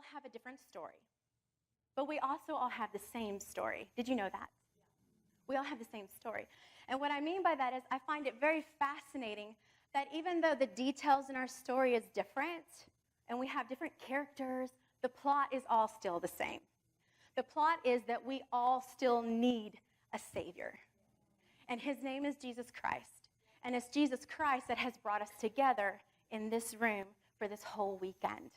all have a different story, but we also all have the same story. Did you know that? We all have the same story. And what I mean by that is I find it very fascinating that even though the details in our story is different and we have different characters, the plot is all still the same. The plot is that we all still need a Savior. And his name is Jesus Christ. And it's Jesus Christ that has brought us together in this room for this whole weekend,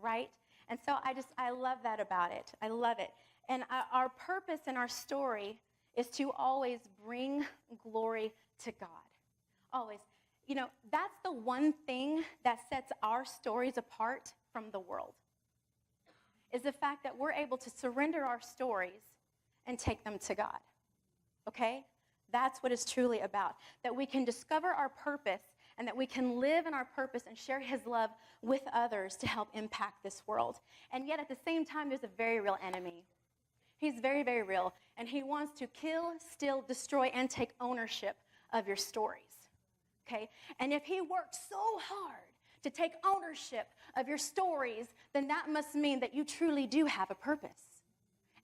right? And so I love that about it. I love it. And our purpose in our story is to always bring glory to God. Always. You know, that's the one thing that sets our stories apart from the world, is the fact that we're able to surrender our stories and take them to God, okay? That's what it's truly about, that we can discover our purpose and that we can live in our purpose and share his love with others to help impact this world. And yet at the same time, there's a very real enemy. He's very, very real, and he wants to kill, steal, destroy, and take ownership of your stories, okay? And if he works so hard to take ownership of your stories, then that must mean that you truly do have a purpose.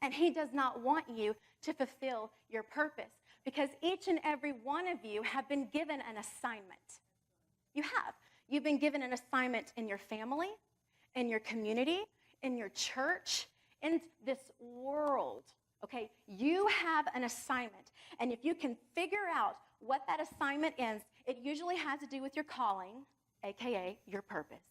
And he does not want you to fulfill your purpose, because each and every one of you have been given an assignment. You have. You've been given an assignment in your family, in your community, in your church, in this world, okay? You have an assignment, and if you can figure out what that assignment is, it usually has to do with your calling, aka your purpose.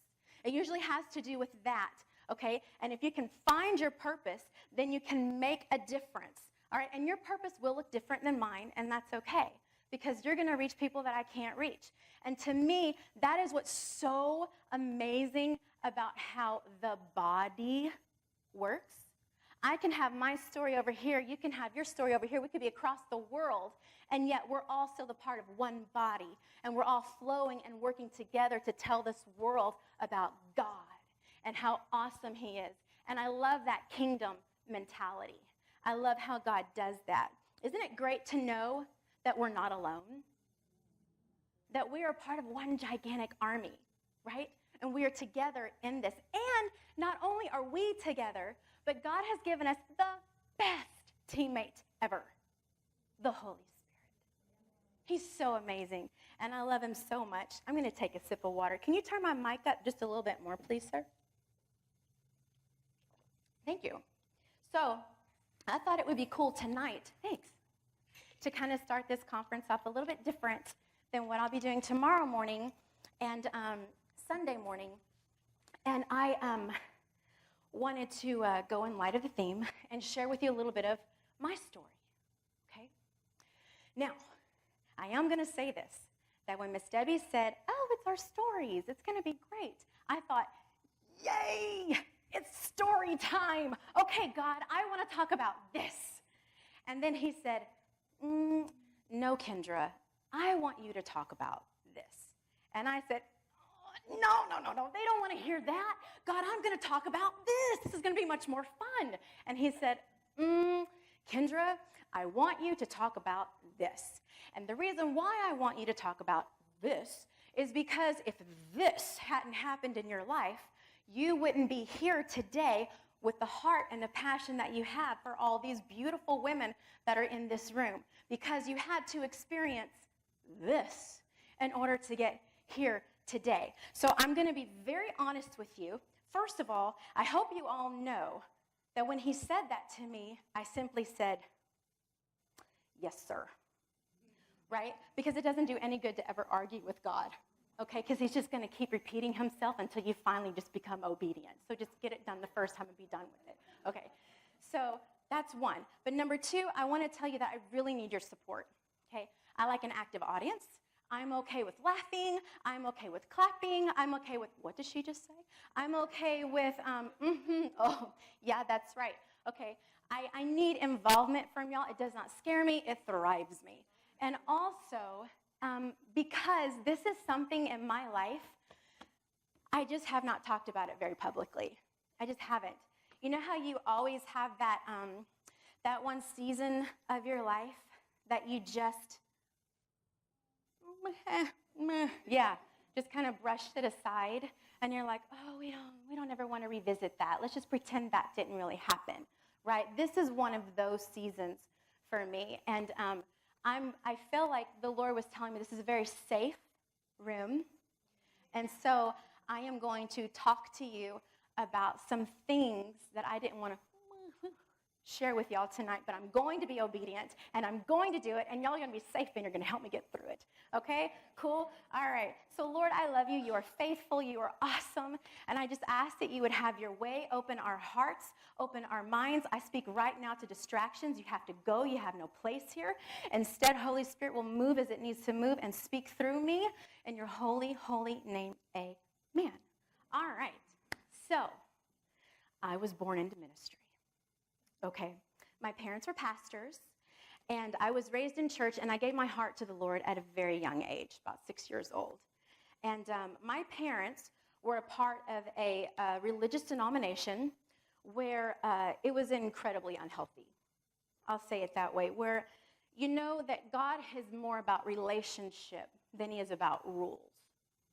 It usually has to do with that, okay? And if you can find your purpose, then you can make a difference, all right? And your purpose will look different than mine, and that's okay, because you're gonna reach people that I can't reach. And to me, that is what's so amazing about how the body works. I can have my story over here, you can have your story over here, we could be across the world, and yet we're all still the part of one body, and we're all flowing and working together to tell this world about God and how awesome he is. And I love that kingdom mentality. I love how God does that. Isn't it great to know that we're not alone? That we are part of one gigantic army, right? And we are together in this. And not only are we together, but God has given us the best teammate ever, the Holy Spirit. He's so amazing, and I love him so much. I'm going to take a sip of water. Can you turn my mic up just a little bit more, please, sir? Thank you. So I thought it would be cool tonight, thanks, to kind of start this conference off a little bit different than what I'll be doing tomorrow morning and Sunday morning. And I wanted to go in light of the theme and share with you a little bit of my story, okay? Now, I am going to say this, that when Miss Debbie said, oh, it's our stories, it's going to be great, I thought, yay, it's story time. Okay, God, I want to talk about this. And then he said, no, Kendra, I want you to talk about this. And I said, no, they don't want to hear that. God, I'm going to talk about this. This is going to be much more fun. And he said, Kendra, I want you to talk about this. And the reason why I want you to talk about this is because if this hadn't happened in your life, you wouldn't be here today with the heart and the passion that you have for all these beautiful women that are in this room, because you had to experience this in order to get here today. So I'm going to be very honest with you. First of all, I hope you all know that when he said that to me, I simply said, yes, sir, right? Because it doesn't do any good to ever argue with God, okay? Because he's just going to keep repeating himself until you finally just become obedient. So just get it done the first time and be done with it, okay? So that's one. But number two, I want to tell you that I really need your support, okay? I like an active audience. I'm okay with laughing. I'm okay with clapping. I'm okay with, what did she just say? I'm okay with, oh, yeah, that's right. Okay, I need involvement from y'all. It does not scare me. It thrives me. And also, because this is something in my life, I just have not talked about it very publicly. I just haven't. You know how you always have that, that one season of your life that you just, yeah, just kind of brushed it aside And you're like, oh, we don't ever want to revisit that. Let's just pretend that didn't really happen, right? This is one of those seasons for me. And I feel like the Lord was telling me this is a very safe room. And so I am going to talk to you about some things that I didn't want to share with y'all tonight, but I'm going to be obedient, and I'm going to do it, and y'all are going to be safe, and you're going to help me get through it. Okay? Cool? All right. So, Lord, I love you. You are faithful. You are awesome. And I just ask that you would have your way. Open our hearts. Open our minds. I speak right now to distractions. You have to go. You have no place here. Instead, Holy Spirit will move as it needs to move and speak through me. In your holy, holy name, amen. All right. So, I was born into ministry. Okay, my parents were pastors, and I was raised in church, and I gave my heart to the Lord at a very young age, about 6 years old. And my parents were a part of a religious denomination where it was incredibly unhealthy. I'll say it that way, where you know that God is more about relationship than he is about rules,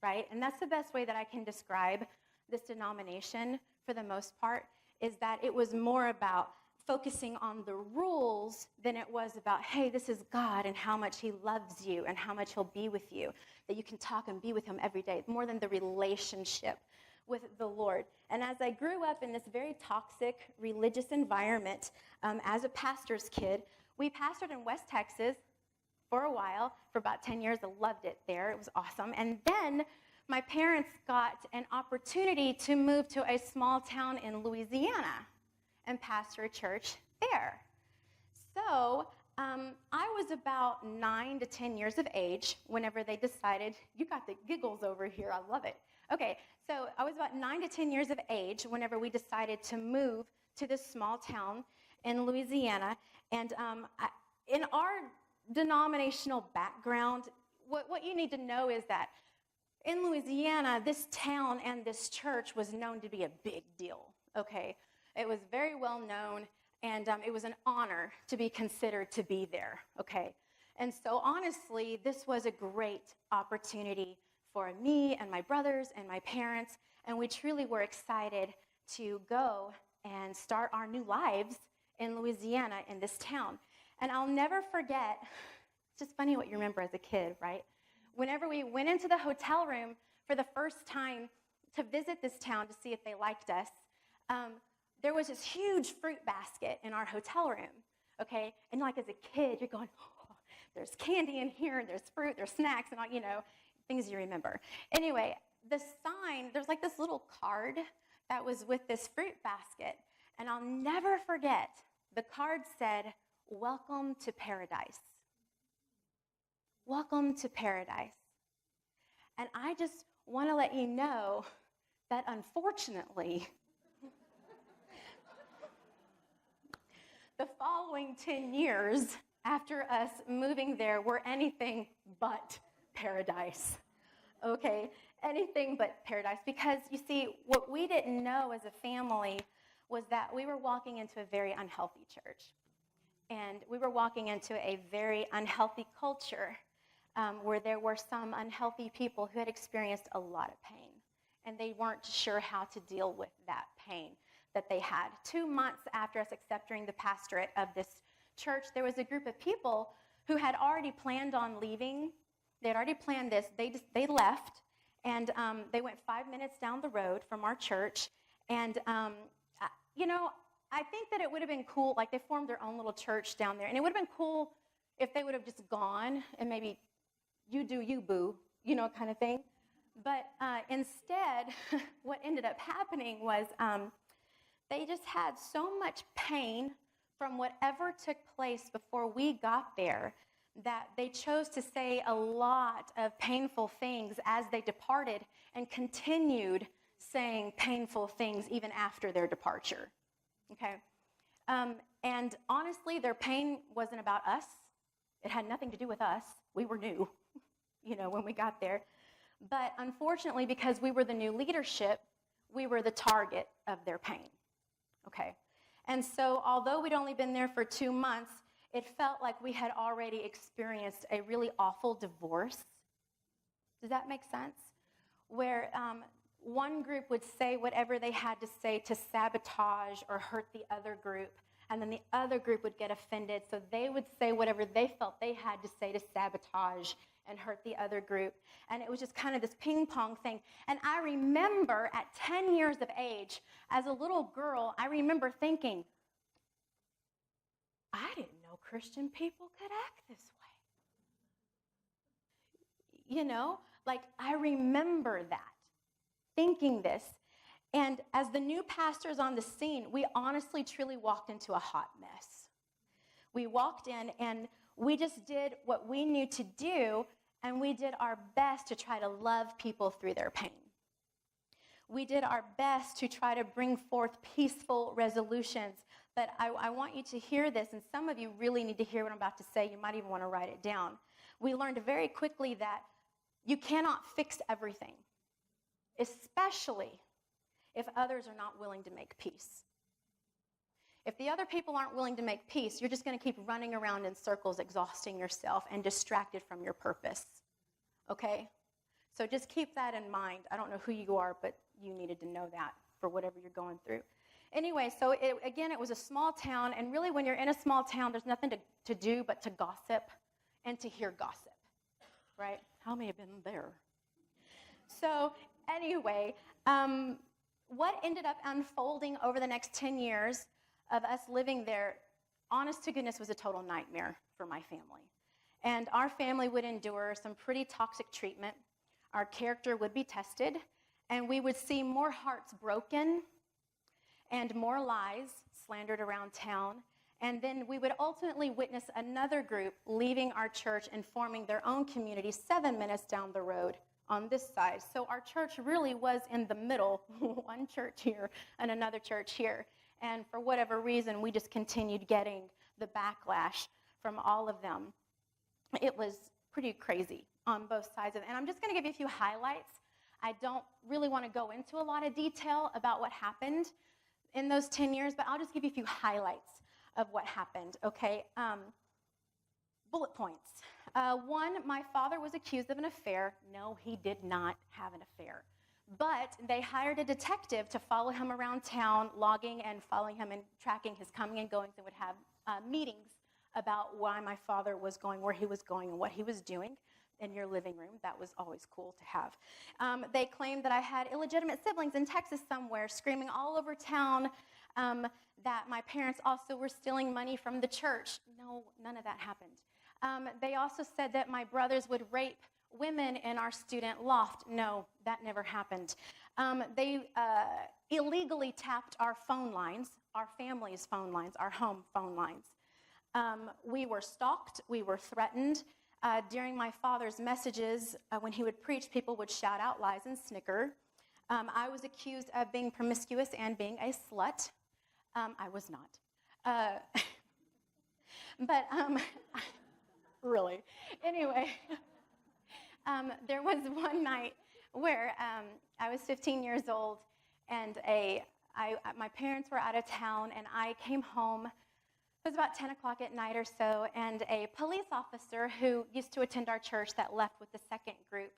right? And that's the best way that I can describe this denomination for the most part, is that it was more about focusing on the rules than it was about, hey, this is God and how much he loves you and how much he'll be with you, that you can talk and be with him every day, more than the relationship with the Lord. And as I grew up in this very toxic religious environment as a pastor's kid, we pastored in West Texas for a while, for about 10 years. I loved it there. It was awesome. And then my parents got an opportunity to move to a small town in Louisiana and pastor a church there. So I was about 9 to 10 years of age whenever they decided, you got the giggles over here, I love it. Okay, so I was about 9 to 10 years of age whenever we decided to move to this small town in Louisiana. And in our denominational background, what you need to know is that in Louisiana, this town and this church was known to be a big deal, okay? It was very well known, and it was an honor to be considered to be there, okay? And so honestly, this was a great opportunity for me and my brothers and my parents, and we truly were excited to go and start our new lives in Louisiana in this town. And I'll never forget, it's just funny what you remember as a kid, right? Whenever we went into the hotel room for the first time to visit this town to see if they liked us, there was this huge fruit basket in our hotel room, okay? And like as a kid, you're going, oh, there's candy in here, and there's fruit, there's snacks, and all, you know, things you remember. Anyway, the sign, there's like this little card that was with this fruit basket, and I'll never forget, the card said, "Welcome to paradise." Welcome to paradise. And I just want to let you know that unfortunately, the following 10 years after us moving there were anything but paradise, okay? Anything but paradise. Because, you see, what we didn't know as a family was that we were walking into a very unhealthy church. And we were walking into a very unhealthy culture where there were some unhealthy people who had experienced a lot of pain. And they weren't sure how to deal with that pain that they had. 2 months after us accepting the pastorate of this church, there was a group of people who had already planned on leaving. They had already planned this. They left, and they went 5 minutes down the road from our church. And, you know, I think that it would have been cool, like they formed their own little church down there, and it would have been cool if they would have just gone and maybe, you do you, boo, you know, kind of thing. But instead, what ended up happening was they just had so much pain from whatever took place before we got there that they chose to say a lot of painful things as they departed and continued saying painful things even after their departure, okay? And honestly, their pain wasn't about us. It had nothing to do with us. We were new, you know, when we got there. But unfortunately, because we were the new leadership, we were the target of their pain, okay? And so although we'd only been there for 2 months, it felt like we had already experienced a really awful divorce. Does that make sense? Where one group would say whatever they had to say to sabotage or hurt the other group, and then the other group would get offended, so they would say whatever they felt they had to say to sabotage and hurt the other group. And it was just kind of this ping pong thing. And I remember at 10 years of age, as a little girl, I remember thinking, I didn't know Christian people could act this way. You know, like I remember that, thinking this. And as the new pastors on the scene, we honestly, truly walked into a hot mess. We walked in and we just did what we knew to do, and we did our best to try to love people through their pain. We did our best to try to bring forth peaceful resolutions. But I want you to hear this, and some of you really need to hear what I'm about to say. You might even want to write it down. We learned very quickly that you cannot fix everything, especially if others are not willing to make peace. If the other people aren't willing to make peace, you're just going to keep running around in circles, exhausting yourself and distracted from your purpose, okay? So just keep that in mind. I don't know who you are, but you needed to know that for whatever you're going through. Anyway, so it was a small town, and really when you're in a small town, there's nothing to do but to gossip and to hear gossip, right? How many have been there? So anyway, what ended up unfolding over the next 10 years of us living there, honest to goodness, was a total nightmare for my family. And our family would endure some pretty toxic treatment. Our character would be tested, and we would see more hearts broken and more lies slandered around town. And then we would ultimately witness another group leaving our church and forming their own community 7 minutes down the road on this side. So our church really was in the middle, one church here and another church here. And for whatever reason, we just continued getting the backlash from all of them. It was pretty crazy on both sides of it. And I'm just going to give you a few highlights. I don't really want to go into a lot of detail about what happened in those 10 years, but I'll just give you a few highlights of what happened, okay? Bullet points. One, my father was accused of an affair. No, he did not have an affair. But they hired a detective to follow him around town, logging and following him and tracking his coming and goings, and would have meetings about why my father was going, where he was going, and what he was doing in your living room. That was always cool to have. They claimed that I had illegitimate siblings in Texas somewhere, screaming all over town that my parents also were stealing money from the church. No, none of that happened. They also said that my brothers would rape women in our student loft. No, that never happened. They illegally tapped our phone lines, our family's phone lines, our home phone lines. We were stalked. We were threatened. During my father's messages, when he would preach, people would shout out lies and snicker. I was accused of being promiscuous and being a slut. I was not. But really. Anyway, there was one night where I was 15 years old, and my parents were out of town, and I came home. It was about 10 o'clock at night or so, and a police officer who used to attend our church that left with the second group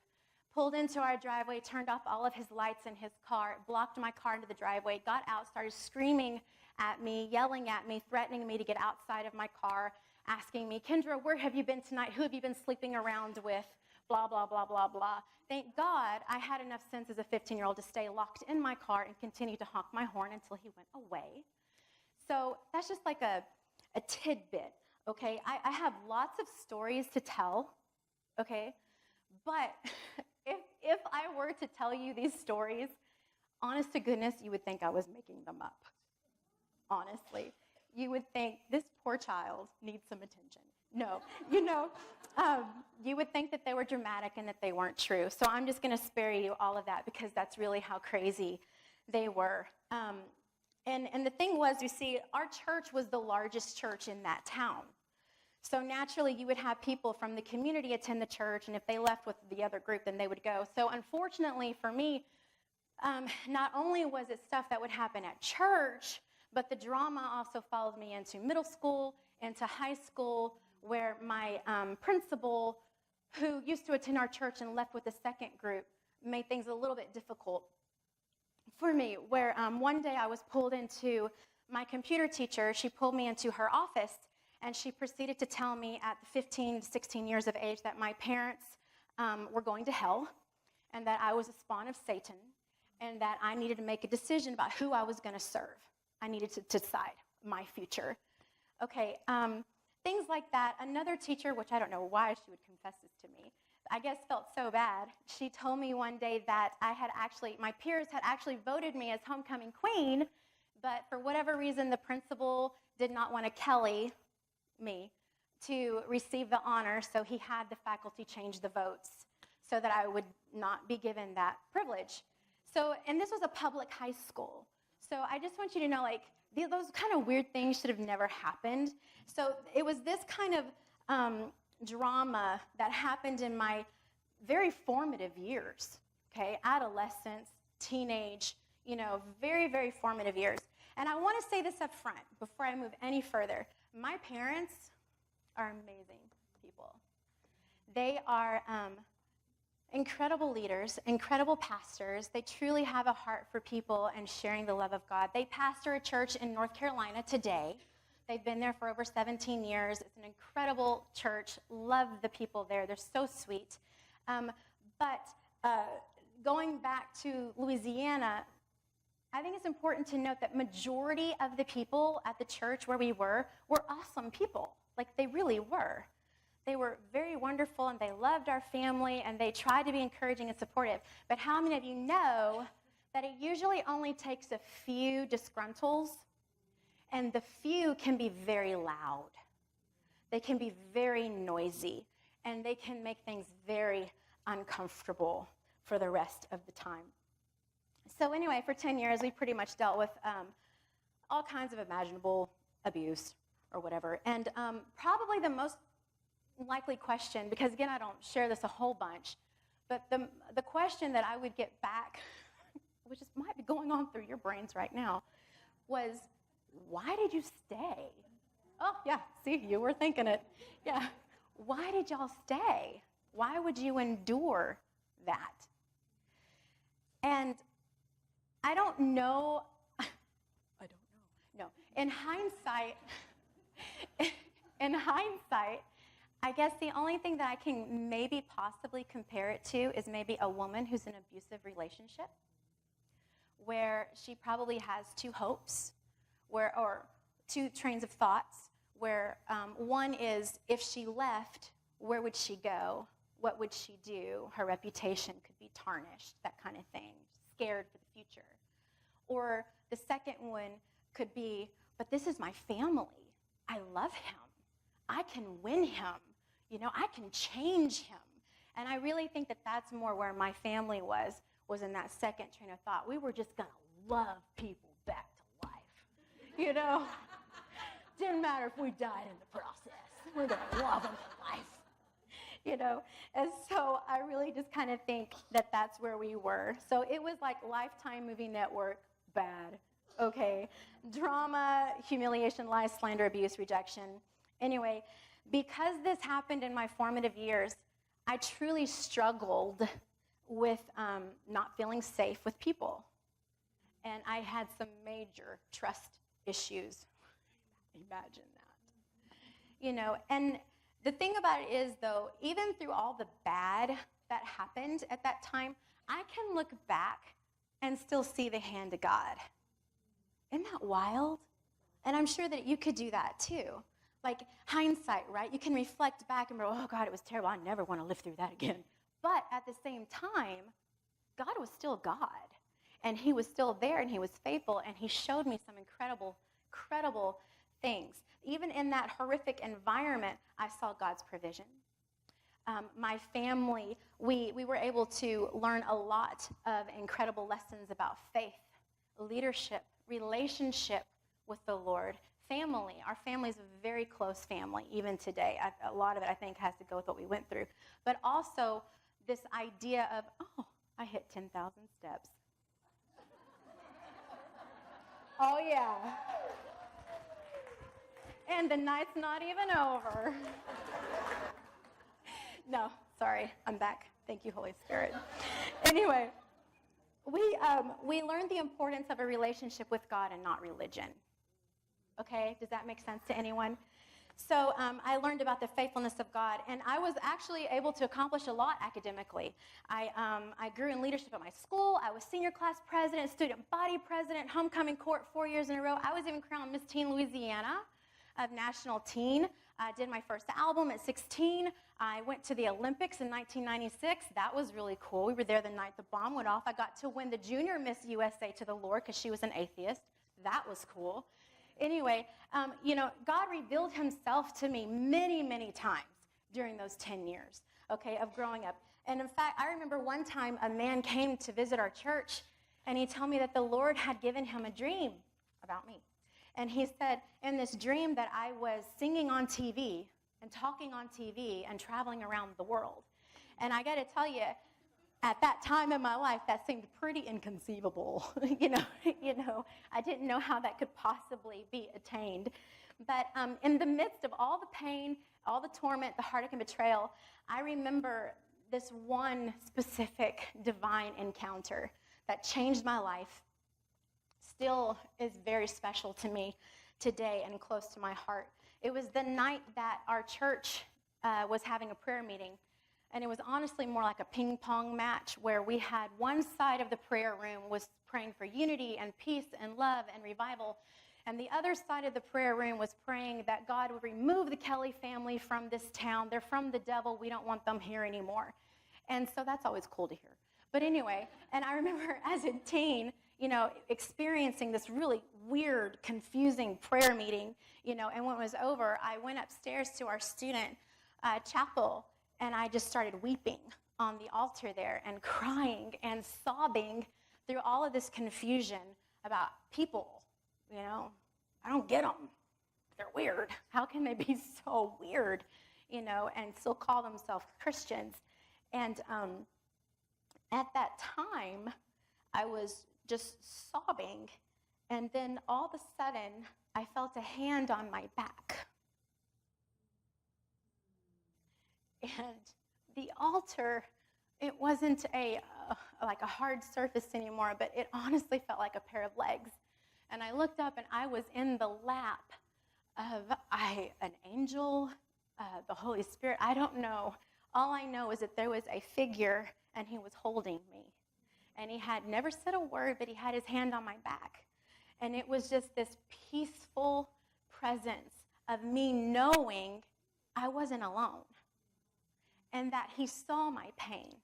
pulled into our driveway, turned off all of his lights in his car, blocked my car into the driveway, got out, started screaming at me, yelling at me, threatening me to get outside of my car, asking me, Kendra, where have you been tonight? Who have you been sleeping around with? Blah, blah, blah, blah, blah. Thank God I had enough sense as a 15-year-old to stay locked in my car and continue to honk my horn until he went away. So that's just like a tidbit, okay? I have lots of stories to tell, okay? But if I were to tell you these stories, honest to goodness, you would think I was making them up. Honestly. You would think this poor child needs some attention. No, you would think that they were dramatic and that they weren't true. So I'm just going to spare you all of that because that's really how crazy they were. And the thing was, you see, our church was the largest church in that town. So naturally, you would have people from the community attend the church, and if they left with the other group, then they would go. So unfortunately for me, not only was it stuff that would happen at church, but the drama also followed me into middle school, into high school, where my principal, who used to attend our church and left with the second group, made things a little bit difficult for me, where one day I was pulled into my computer teacher. She pulled me into her office, and she proceeded to tell me at 15 to 16 years of age that my parents were going to hell, and that I was a spawn of Satan, and that I needed to make a decision about who I was going to serve. I needed to decide my future. Okay, things like that. Another teacher, which I don't know why she would confess this to me, I guess felt so bad. She told me one day that my peers had actually voted me as homecoming queen, but for whatever reason, the principal did not want to Kelly me to receive the honor, so he had the faculty change the votes so that I would not be given that privilege. So, and this was a public high school. So I just want you to know, like, those kind of weird things should have never happened. So it was this kind of drama that happened in my very formative years, okay? Adolescence, teenage, very, very formative years. And I want to say this up front before I move any further. My parents are amazing people. They are incredible leaders, incredible pastors. They truly have a heart for people and sharing the love of God. They pastor a church in North Carolina today. They've been there for over 17 years. It's an incredible church. Love the people there. They're so sweet. But going back to Louisiana, I think it's important to note that majority of the people at the church where we were awesome people. Like, they really were. They were very wonderful, and they loved our family, and they tried to be encouraging and supportive. But how many of you know that it usually only takes a few disgruntles, and the few can be very loud. They can be very noisy, and they can make things very uncomfortable for the rest of the time. So anyway, for 10 years, we pretty much dealt with all kinds of imaginable abuse or whatever. And probably the most likely question, because again, I don't share this a whole bunch, but the question that I would get back, which might be going on through your brains right now, was, why did you stay? Oh, yeah, see, you were thinking it. Yeah, why did y'all stay? Why would you endure that? And I don't know. No, in hindsight, I guess the only thing that I can maybe possibly compare it to is maybe a woman who's in an abusive relationship, where she probably has two hopes, or two trains of thoughts, where one is, if she left, where would she go? What would she do? Her reputation could be tarnished, that kind of thing, scared for the future. Or the second one could be, but this is my family. I love him. I can win him. I can change him. And I really think that that's more where my family was in that second train of thought. We were just going to love people back to life. Didn't matter if we died in the process. We're going to love them to life. And so I really just kind of think that that's where we were. So it was like Lifetime Movie Network, bad, okay? Drama, humiliation, lies, slander, abuse, rejection. Anyway, because this happened in my formative years, I truly struggled with not feeling safe with people. And I had some major trust issues. Imagine that. And the thing about it is, though, even through all the bad that happened at that time, I can look back and still see the hand of God. Isn't that wild? And I'm sure that you could do that too. Like hindsight, right? You can reflect back and go, oh God, it was terrible. I never want to live through that again. But at the same time, God was still God. And he was still there, and he was faithful, and he showed me some incredible things. Even in that horrific environment, I saw God's provision. My family, we were able to learn a lot of incredible lessons about faith, leadership, relationship with the Lord, family. Our family is a very close family, even today. A lot of it, I think, has to go with what we went through. But also this idea of, oh, I hit 10,000 steps. Oh, yeah. And the night's not even over. No, sorry, I'm back. Thank you, Holy Spirit. Anyway, we learned the importance of a relationship with God and not religion. Okay, does that make sense to anyone? So I learned about the faithfulness of God, and I was actually able to accomplish a lot academically. I grew in leadership at my school. I was senior class president, student body president, homecoming court 4 years in a row. I was even crowned Miss Teen Louisiana of National Teen. I did my first album at 16. I went to the Olympics in 1996. That was really cool. We were there the night the bomb went off. I got to win the junior Miss USA to the Lord because she was an atheist. That was cool. Anyway, God revealed himself to me many, many times during those 10 years, okay, of growing up. And in fact, I remember one time a man came to visit our church, and he told me that the Lord had given him a dream about me. And he said in this dream that I was singing on TV and talking on TV and traveling around the world. And I got to tell you, at that time in my life, that seemed pretty inconceivable. you know, I didn't know how that could possibly be attained. But in the midst of all the pain, all the torment, the heartache and betrayal, I remember this one specific divine encounter that changed my life. Still is very special to me today and close to my heart. It was the night that our church was having a prayer meeting. And it was honestly more like a ping pong match where we had one side of the prayer room was praying for unity and peace and love and revival. And the other side of the prayer room was praying that God would remove the Kelly family from this town. They're from the devil. We don't want them here anymore. And so that's always cool to hear. But anyway, and I remember as a teen, experiencing this really weird, confusing prayer meeting, and when it was over, I went upstairs to our student chapel. And I just started weeping on the altar there and crying and sobbing through all of this confusion about people. I don't get them. They're weird. How can they be so weird, and still call themselves Christians? And at that time, I was just sobbing. And then all of a sudden, I felt a hand on my back. And the altar, it wasn't like a hard surface anymore, but it honestly felt like a pair of legs. And I looked up, and I was in the lap of an angel, the Holy Spirit. I don't know. All I know is that there was a figure, and he was holding me. And he had never said a word, but he had his hand on my back. And it was just this peaceful presence of me knowing I wasn't alone. And that he saw my pain,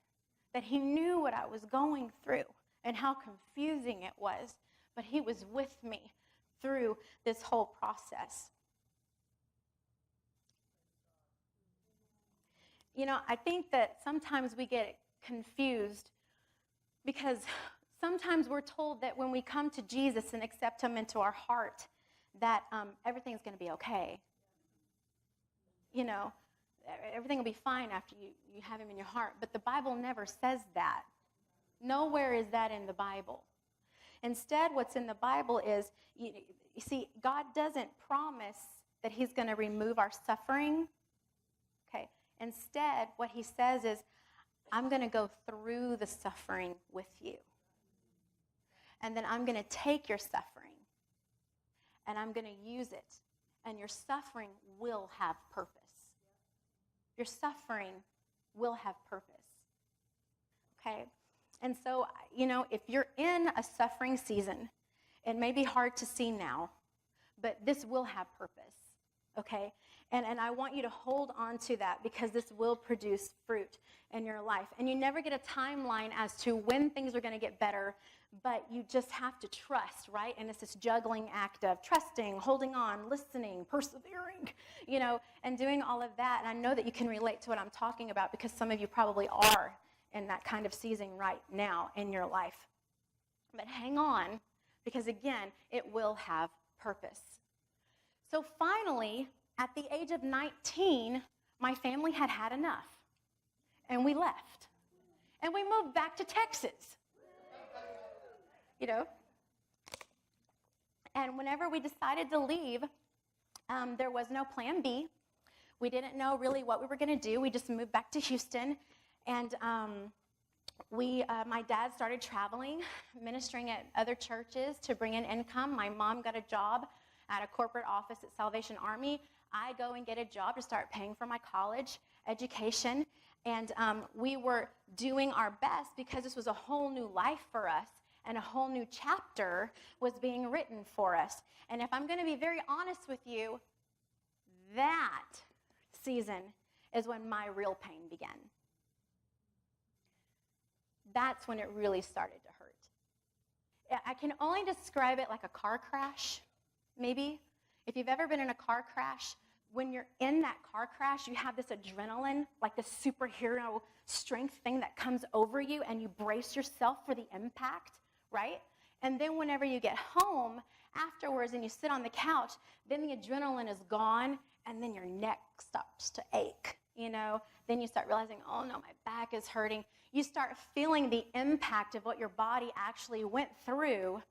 that he knew what I was going through and how confusing it was, but he was with me through this whole process. I think that sometimes we get confused because sometimes we're told that when we come to Jesus and accept him into our heart, that everything's going to be okay. Everything will be fine after you have him in your heart. But the Bible never says that. Nowhere is that in the Bible. Instead, what's in the Bible is, you see, God doesn't promise that he's going to remove our suffering. Okay. Instead, what he says is, I'm going to go through the suffering with you. And then I'm going to take your suffering, and I'm going to use it. And your suffering will have purpose. Your suffering will have purpose, okay? And so, if you're in a suffering season, it may be hard to see now, but this will have purpose, okay? And I want you to hold on to that because this will produce fruit in your life. And you never get a timeline as to when things are going to get better, but you just have to trust, right? And it's this juggling act of trusting, holding on, listening, persevering, and doing all of that. And I know that you can relate to what I'm talking about because some of you probably are in that kind of season right now in your life. But hang on, because again, it will have purpose. So finally, at the age of 19, my family had had enough. And we left. And we moved back to Texas. And whenever we decided to leave, there was no plan B. We didn't know really what we were going to do. We just moved back to Houston. And my dad started traveling, ministering at other churches to bring in income. My mom got a job at a corporate office at Salvation Army. I go and get a job to start paying for my college education. And we were doing our best because this was a whole new life for us, and a whole new chapter was being written for us. And if I'm going to be very honest with you, that season is when my real pain began. That's when it really started to hurt. I can only describe it like a car crash, maybe. If you've ever been in a car crash, when you're in that car crash, you have this adrenaline, like this superhero strength thing that comes over you, and you brace yourself for the impact, right? And then whenever you get home afterwards and you sit on the couch, then the adrenaline is gone, and then your neck starts to ache, you know? Then you start realizing, oh no, my back is hurting. You start feeling the impact of what your body actually went through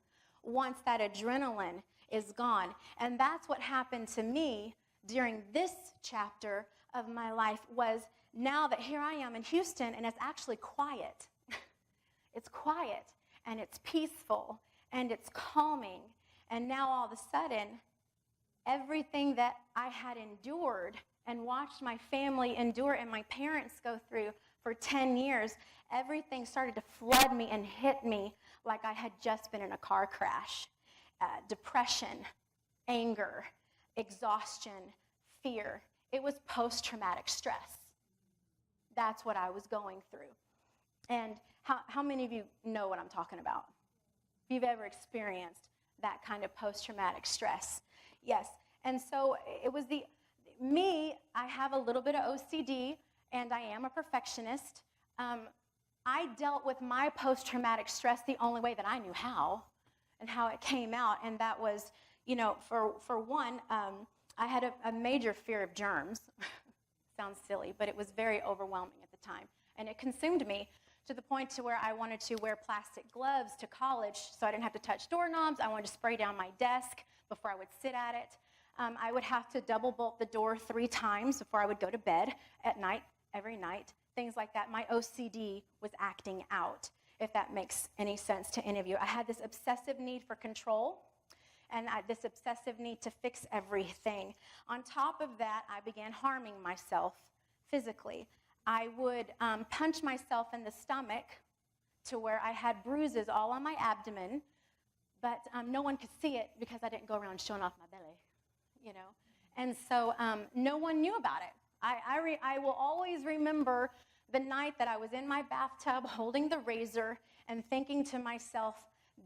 once that adrenaline is gone. And that's what happened to me during this chapter of my life. Was now that here I am in Houston, and it's actually quiet. It's quiet, and it's peaceful, and it's calming. And now all of a sudden, everything that I had endured and watched my family endure and my parents go through for 10 years, everything started to flood me and hit me like I had just been in a car crash. Depression, anger, exhaustion, fear. It was post-traumatic stress. That's what I was going through. And how many of you know what I'm talking about? If you've ever experienced that kind of post-traumatic stress. Yes. And so it was I have a little bit of OCD, and I am a perfectionist. I dealt with my post-traumatic stress the only way that I knew how, and how it came out, and that was, for one, I had a major fear of germs. Sounds silly, but it was very overwhelming at the time, and it consumed me to the point to where I wanted to wear plastic gloves to college so I didn't have to touch doorknobs. I wanted to spray down my desk before I would sit at it. I would have to double bolt the door 3 times before I would go to bed at night, every night, things like that. My OCD was acting out, if that makes any sense to any of you. I had this obsessive need for control, and this obsessive need to fix everything. On top of that, I began harming myself physically. I would punch myself in the stomach to where I had bruises all on my abdomen, but no one could see it because I didn't go around showing off my belly, And so no one knew about it. I will always remember the night that I was in my bathtub holding the razor and thinking to myself,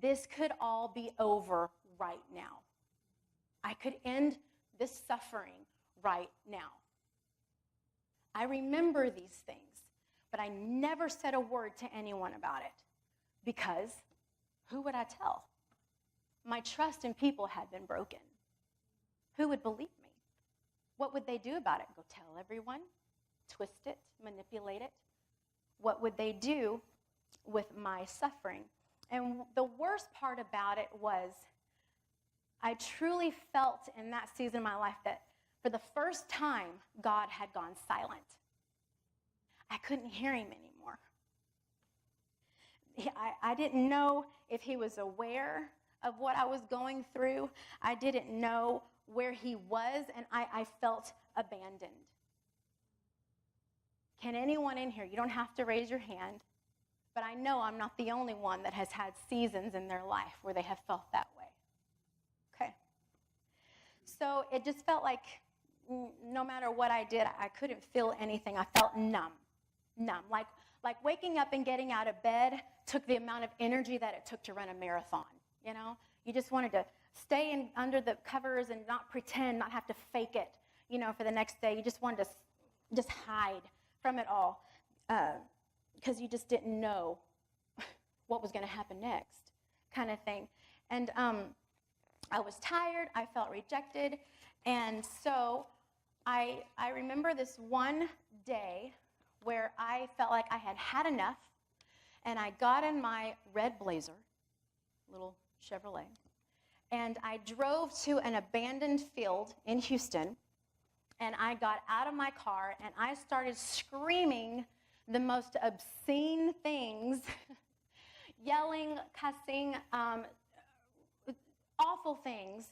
this could all be over right now. I could end this suffering right now. I remember these things, but I never said a word to anyone about it, because who would I tell? My trust in people had been broken. Who would believe me? What would they do about it? Go tell everyone? Twist it? Manipulate it? What would they do with my suffering? And the worst part about it was I truly felt in that season of my life that for the first time, God had gone silent. I couldn't hear him anymore. I didn't know if he was aware of what I was going through. I didn't know where he was, and I felt abandoned. Can anyone in here, you don't have to raise your hand, but I know I'm not the only one that has had seasons in their life where they have felt that way. Okay. So it just felt like no matter what I did, I couldn't feel anything. I felt numb. Like waking up and getting out of bed took the amount of energy that it took to run a marathon, You just wanted to stay under the covers and not pretend, not have to fake it, for the next day. You just wanted to just hide from it all because you just didn't know what was going to happen next, kind of thing. And I was tired. I felt rejected. And so I remember this one day where I felt like I had had enough, and I got in my red Blazer, little Chevrolet, and I drove to an abandoned field in Houston, and I got out of my car, and I started screaming the most obscene things, yelling, cussing, awful things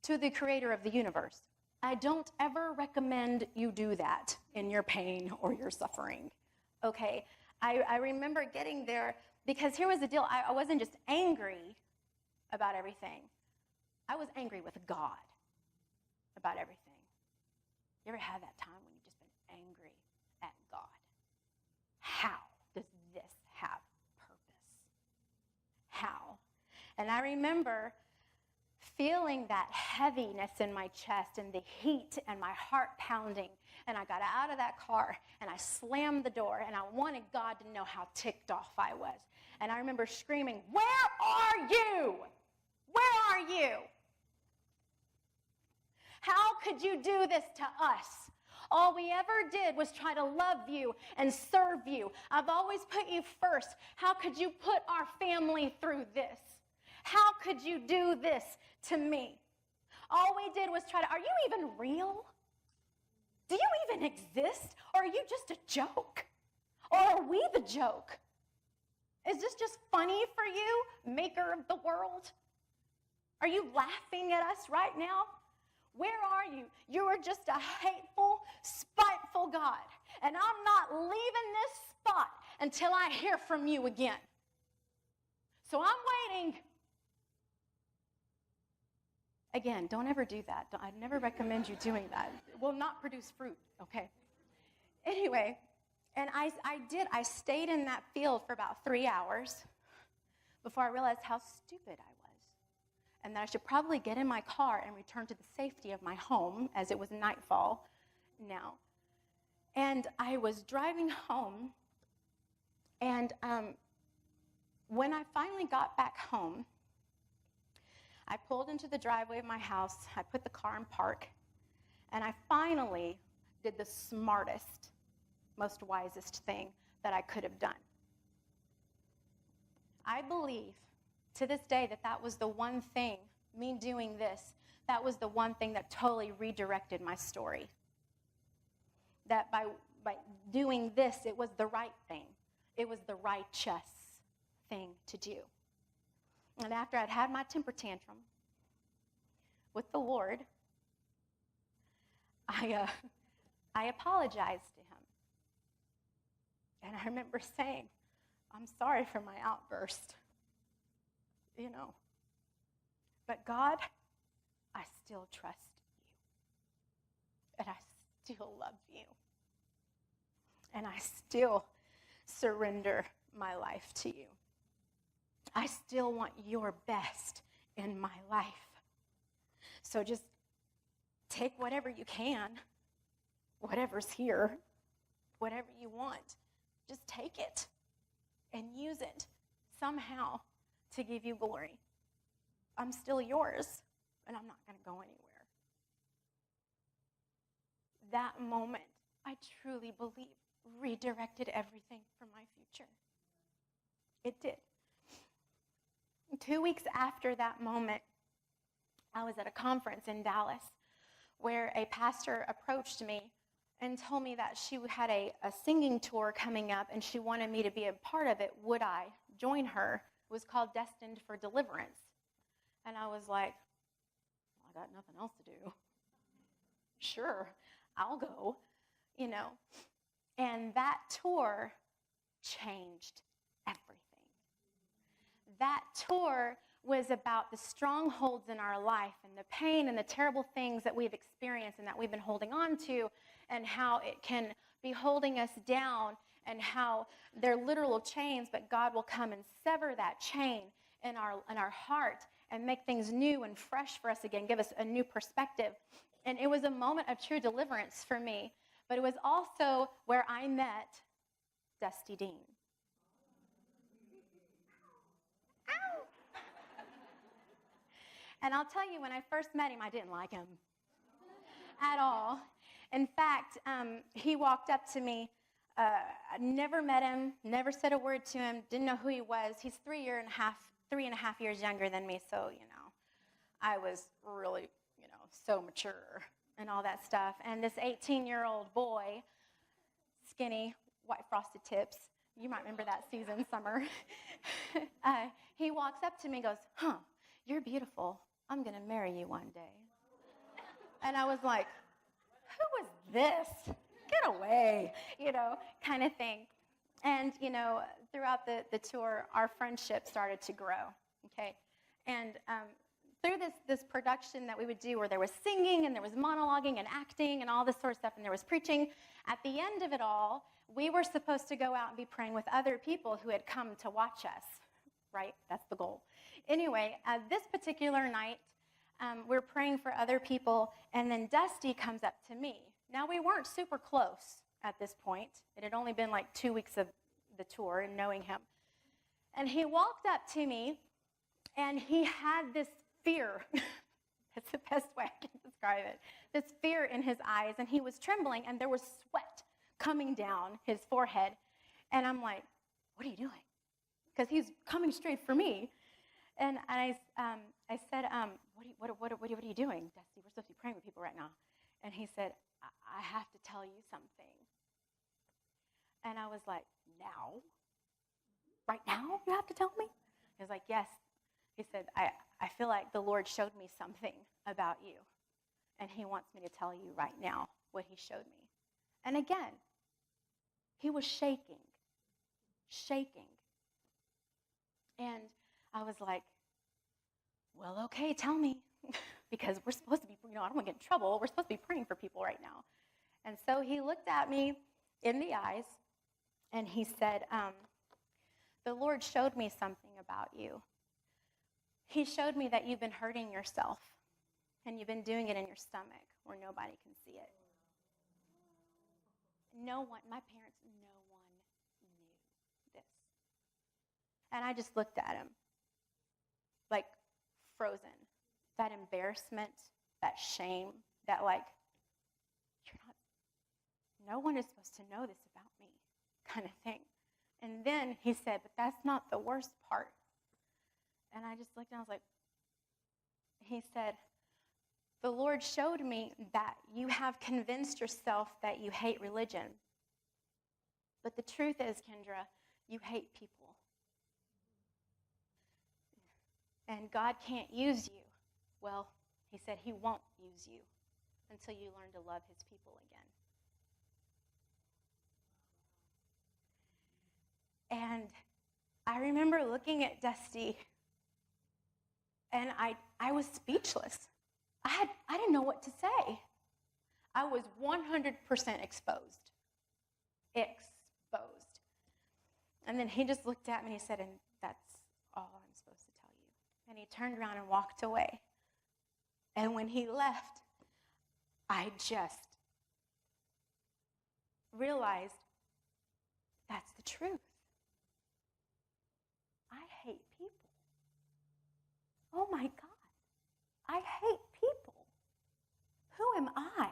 to the creator of the universe. I don't ever recommend you do that in your pain or your suffering, okay? I remember getting there because here was the deal. I wasn't just angry about everything. I was angry with God about everything. You ever had that time when you've just been angry at God? How does this have purpose? How? And I remember feeling that heaviness in my chest and the heat and my heart pounding. And I got out of that car and I slammed the door and I wanted God to know how ticked off I was. And I remember screaming, "Where are you? Where are you? How could you do this to us? All we ever did was try to love you and serve you. I've always put you first. How could you put our family through this? How could you do this to me? All we did was try to, are you even real? Do you even exist? Or are you just a joke? Or are we the joke? Is this just funny for you, maker of the world? Are you laughing at us right now? Where are you? You are just a hateful, spiteful God. And I'm not leaving this spot until I hear from you again. So I'm waiting. Again, don't ever do that. I'd never recommend you doing that. It will not produce fruit, okay? Anyway, and I stayed in that field for about 3 hours before I realized how stupid I was. And that I should probably get in my car and return to the safety of my home, as it was nightfall now. And I was driving home, and when I finally got back home, I pulled into the driveway of my house, I put the car in park, and I finally did the smartest, most wisest thing that I could have done. I believe to this day that was the one thing, me doing this, that was the one thing that totally redirected my story. That by doing this, it was the right thing. It was the righteous thing to do. And after I'd had my temper tantrum with the Lord, I apologized to him. And I remember saying, "I'm sorry for my outburst. You know, but God, I still trust you. And I still love you. And I still surrender my life to you. I still want your best in my life. So just take whatever you can, whatever's here, whatever you want. Just take it and use it somehow to give you glory. I'm still yours, and I'm not going to go anywhere." That moment, I truly believe, redirected everything for my future. It did. 2 weeks after that moment, I was at a conference in Dallas where a pastor approached me and told me that she had a singing tour coming up and she wanted me to be a part of it. Would I join her? It was called Destined for Deliverance. And I was like, well, I got nothing else to do. Sure, I'll go, you know. And that tour changed everything. That tour was about the strongholds in our life and the pain and the terrible things that we've experienced and that we've been holding on to, and how it can be holding us down, and how they're literal chains, but God will come and sever that chain in our heart and make things new and fresh for us again, give us a new perspective. And it was a moment of true deliverance for me, but it was also where I met Destined Dean. And I'll tell you, when I first met him, I didn't like him at all. In fact, he walked up to me. I never met him, never said a word to him, didn't know who he was. He's 3.5 years younger than me, so, you know, I was really, you know, so mature and all that stuff. And this 18-year-old boy, skinny, white frosted tips. You might remember that season, summer. He walks up to me and goes, you're beautiful. I'm going to marry you one day. And I was like, who is this? Get away, kind of thing. And, throughout the tour, our friendship started to grow, okay? And through this production that we would do where there was singing and there was monologuing and acting and all this sort of stuff and there was preaching, at the end of it all, we were supposed to go out and be praying with other people who had come to watch us, right? That's the goal. Anyway, this particular night, we're praying for other people, and then Dusty comes up to me. Now, we weren't super close at this point. It had only been like 2 weeks of the tour and knowing him. And he walked up to me, and he had this fear. That's the best way I can describe it. This fear in his eyes, and he was trembling, and there was sweat coming down his forehead. And I'm like, what are you doing? Because he's coming straight for me. And I said, what are you doing, Dusty? We're supposed to be praying with people right now. And he said, I have to tell you something. And I was like, now? Right now you have to tell me? He was like, yes. He said, I feel like the Lord showed me something about you. And he wants me to tell you right now what he showed me. And again, he was shaking. And I was like, well, okay, tell me. Because we're supposed to be, I don't want to get in trouble. We're supposed to be praying for people right now. And so he looked at me in the eyes, and he said, the Lord showed me something about you. He showed me that you've been hurting yourself, and you've been doing it in your stomach where nobody can see it. No one, my parents, no one knew this. And I just looked at him, like frozen. That embarrassment, that shame, that like, no one is supposed to know this about me kind of thing. And then he said, but that's not the worst part. And I just looked and I was like, he said, the Lord showed me that you have convinced yourself that you hate religion. But the truth is, Kendra, you hate people. And God can't use you. Well, he said he won't use you until you learn to love his people again. And I remember looking at Dusty, and I was speechless. I didn't know what to say. I was 100% exposed. And then he just looked at me and he said, and that's all I'm supposed to tell you. And he turned around and walked away. And when he left, I just realized that's the truth. I hate people. Oh my God. I hate people. Who am I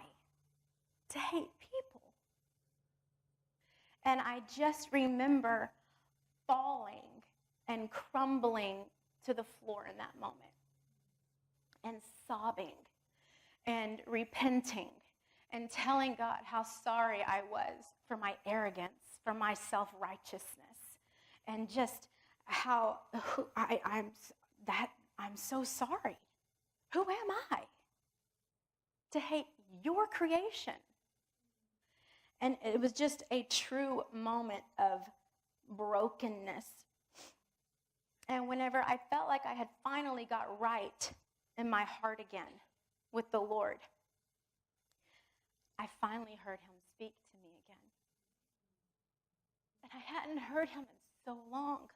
to hate people? And I just remember falling and crumbling to the floor in that moment and sobbing and repenting and telling God how sorry I was for my arrogance, for my self-righteousness, and just how I'm so sorry. Who am I to hate your creation? And it was just a true moment of brokenness. And whenever I felt like I had finally got right in my heart again with the Lord, I finally heard him speak to me again. And I hadn't heard him in so long.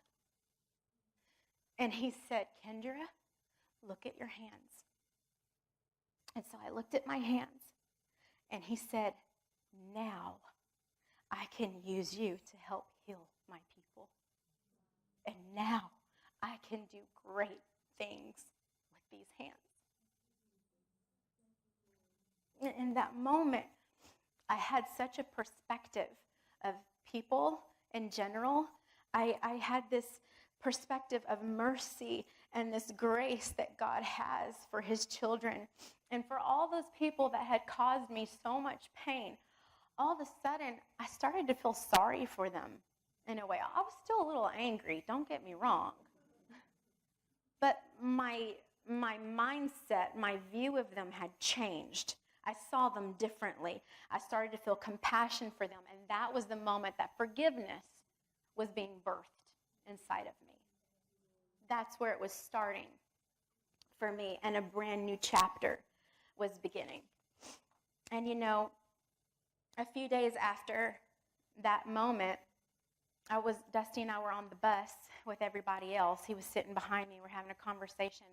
And he said, Kendra, look at your hands. And so I looked at my hands, and he said, now I can use you to help heal my people. And now I can do great things with these hands. In that moment, I had such a perspective of people in general. I had this perspective of mercy and this grace that God has for his children. And for all those people that had caused me so much pain, all of a sudden, I started to feel sorry for them in a way. I was still a little angry, don't get me wrong. But my mindset, my view of them had changed. I saw them differently. I started to feel compassion for them, and that was the moment that forgiveness was being birthed inside of me. That's where it was starting for me, and a brand new chapter was beginning. And a few days after that moment, Dusty and I were on the bus with everybody else. He was sitting behind me. We're having a conversation.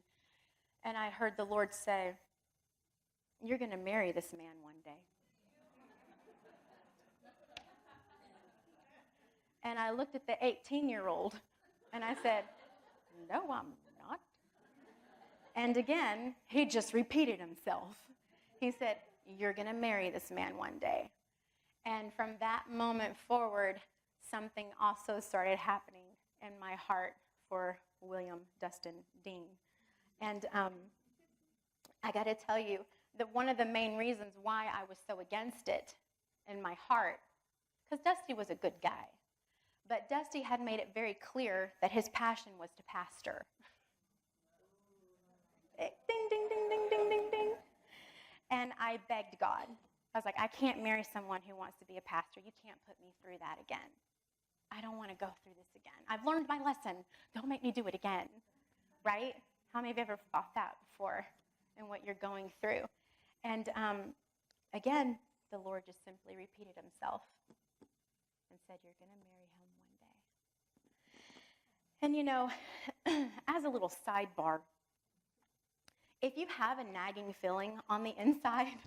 And I heard the Lord say, "You're going to marry this man one day." And I looked at the 18-year-old and I said, "No, I'm not." And again, he just repeated himself. He said, "You're going to marry this man one day." And from that moment forward, something also started happening in my heart for William Destined Dean. And I got to tell you that one of the main reasons why I was so against it in my heart, because Dusty was a good guy, but Dusty had made it very clear that his passion was to pastor. Ding, ding, ding, ding, ding, ding, ding. And I begged God. I was like, I can't marry someone who wants to be a pastor. You can't put me through that again. I don't want to go through this again. I've learned my lesson. Don't make me do it again, right? How many of you have ever thought that before in what you're going through? And again, the Lord just simply repeated himself and said, "You're going to marry him one day." And as a little sidebar, if you have a nagging feeling on the inside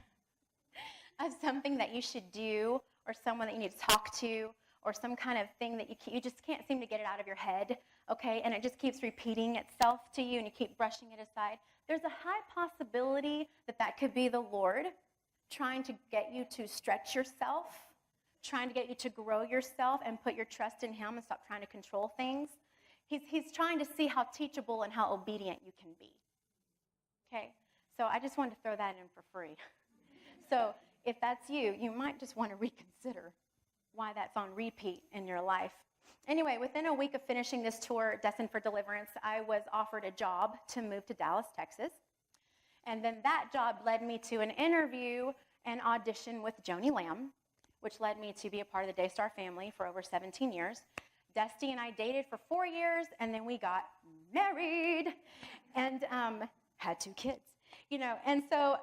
of something that you should do, or someone that you need to talk to, or some kind of thing that you just can't seem to get it out of your head, okay, and it just keeps repeating itself to you and you keep brushing it aside, there's a high possibility that that could be the Lord trying to get you to stretch yourself, trying to get you to grow yourself and put your trust in him and stop trying to control things. He's trying to see how teachable and how obedient you can be. Okay, so I just wanted to throw that in for free. So if that's you, you might just want to reconsider why that's on repeat in your life. Anyway, within a week of finishing this tour, Destined for Deliverance, I was offered a job to move to Dallas, Texas. And then that job led me to an interview and audition with Joni Lamb, which led me to be a part of the Daystar family for over 17 years. Dusty and I dated for 4 years, and then we got married and had 2 kids. And so,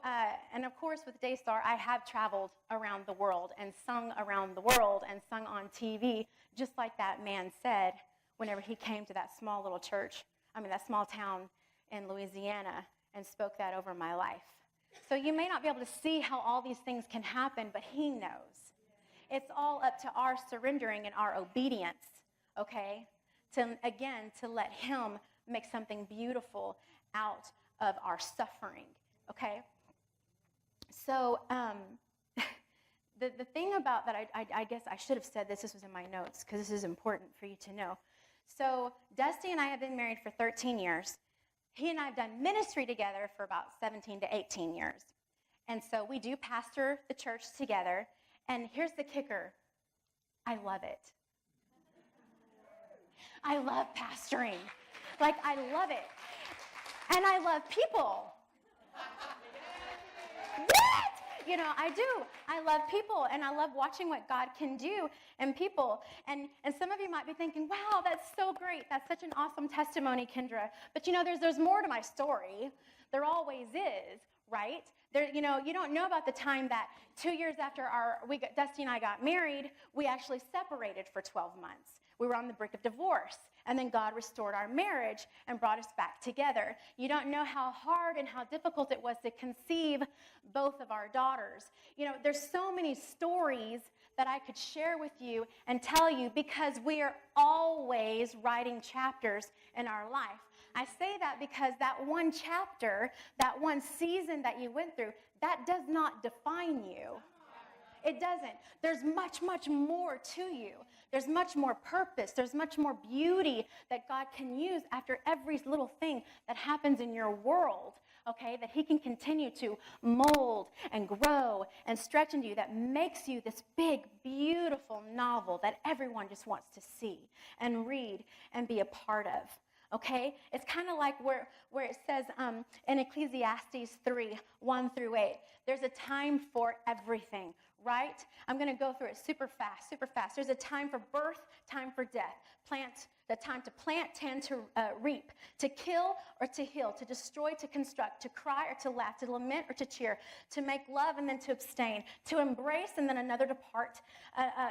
and of course with Daystar, I have traveled around the world and sung around the world and sung on TV, just like that man said whenever he came to that small little church, that small town in Louisiana, and spoke that over my life. So you may not be able to see how all these things can happen, but he knows. It's all up to our surrendering and our obedience, okay? To let him make something beautiful out of our suffering, okay? So the thing about that, I guess I should have said this was in my notes because this is important for you to know. So Dusty and I have been married for 13 years. He and I have done ministry together for about 17 to 18 years. And so we do pastor the church together. And here's the kicker. I love it. I love pastoring. I love it. And I love people. What? I do. I love people, and I love watching what God can do in people. And some of you might be thinking, wow, that's so great. That's such an awesome testimony, Kendra. But, there's more to my story. There always is, right? You don't know about the time that 2 years after Dusty and I got married, we actually separated for 12 months. We were on the brink of divorce. And then God restored our marriage and brought us back together. You don't know how hard and how difficult it was to conceive both of our daughters. There's so many stories that I could share with you and tell you because we are always writing chapters in our life. I say that because that one chapter, that one season that you went through, that does not define you. It doesn't. There's much, much more to you. There's much more purpose. There's much more beauty that God can use after every little thing that happens in your world. okay, that he can continue to mold and grow and stretch into you, that makes you this big, beautiful novel that everyone just wants to see and read and be a part of. Okay? It's kind of like where it says in Ecclesiastes 3, 1 through 8, there's a time for everything, right? I'm going to go through it super fast. There's a time for birth, time for death. The time to plant, tend, to reap, to kill or to heal, to destroy, to construct, to cry or to laugh, to lament or to cheer, to make love and then to abstain, to embrace and then another to part,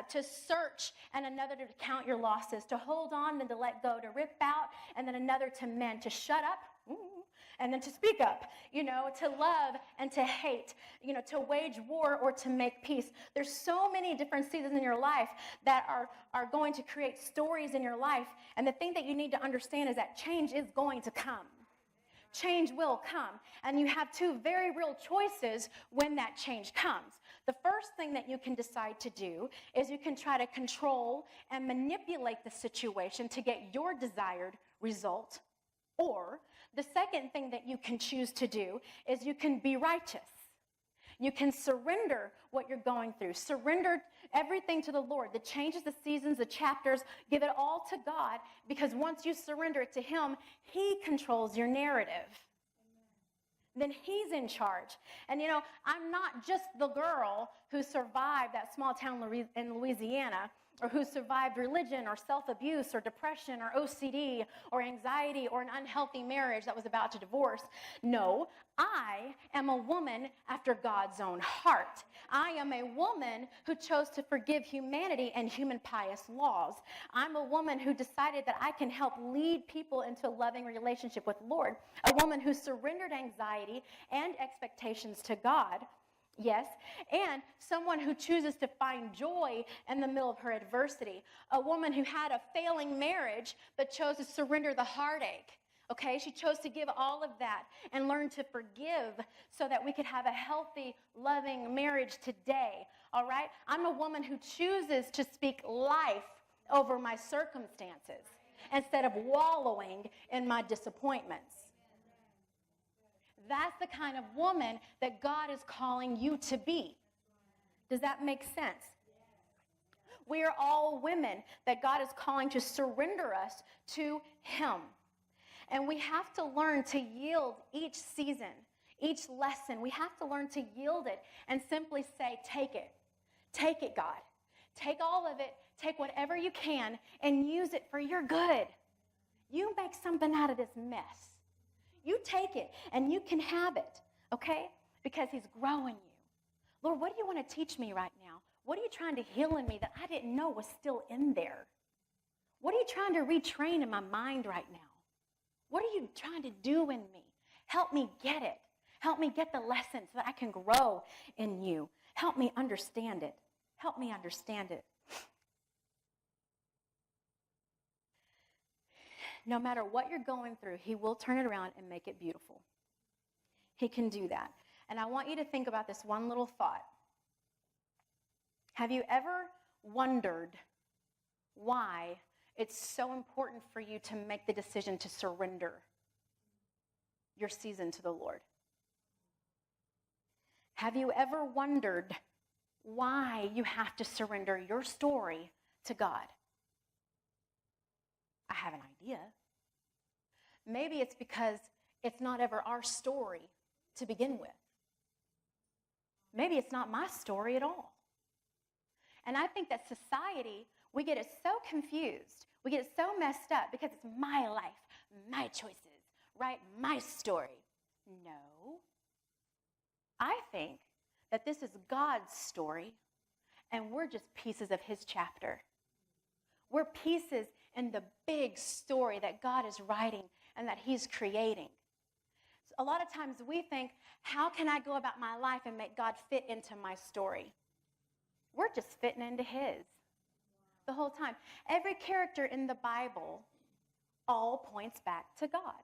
to search and another to count your losses, to hold on and to let go, to rip out and then another to mend, to shut up, and then to speak up, to love and to hate, to wage war or to make peace. There's so many different seasons in your life that are going to create stories in your life. And the thing that you need to understand is that change is going to come. Change will come. And you have two very real choices when that change comes. The first thing that you can decide to do is you can try to control and manipulate the situation to get your desired result. Or the second thing that you can choose to do is you can be righteous. You can surrender what you're going through. Surrender everything to the Lord. The changes, the seasons, the chapters, give it all to God, because once you surrender it to him, he controls your narrative. Then he's in charge. And I'm not just the girl who survived that small town in Louisiana, or who survived religion or self-abuse or depression or OCD or anxiety or an unhealthy marriage that was about to divorce. No, I am a woman after God's own heart. I am a woman who chose to forgive humanity and human pious laws. I'm a woman who decided that I can help lead people into a loving relationship with the Lord. A woman who surrendered anxiety and expectations to God. Yes, and someone who chooses to find joy in the middle of her adversity. A woman who had a failing marriage but chose to surrender the heartache. Okay, she chose to give all of that and learn to forgive so that we could have a healthy, loving marriage today. All right, I'm a woman who chooses to speak life over my circumstances instead of wallowing in my disappointments. That's the kind of woman that God is calling you to be. Does that make sense? We are all women that God is calling to surrender us to him. And we have to learn to yield each season, each lesson. We have to learn to yield it and simply say, take it. Take it, God. Take all of it. Take whatever you can and use it for your good. You make something out of this mess. You take it, and you can have it, okay? Because he's growing you. Lord, what do you want to teach me right now? What are you trying to heal in me that I didn't know was still in there? What are you trying to retrain in my mind right now? What are you trying to do in me? Help me get it. Help me get the lesson so that I can grow in you. Help me understand it. Help me understand it. No matter what you're going through, he will turn it around and make it beautiful. He can do that. And I want you to think about this one little thought. Have you ever wondered why it's so important for you to make the decision to surrender your season to the Lord? Have you ever wondered why you have to surrender your story to God? I have an idea. Maybe it's because it's not ever our story to begin with. Maybe it's not my story at all. And I think that society, we get it so confused. We get it so messed up because it's my life, my choices, right? My story. No. I think that this is God's story, and we're just pieces of his chapter. We're pieces in the big story that God is writing and that he's creating. So a lot of times we think, how can I go about my life and make God fit into my story? We're just fitting into his the whole time. Every character in the Bible all points back to God.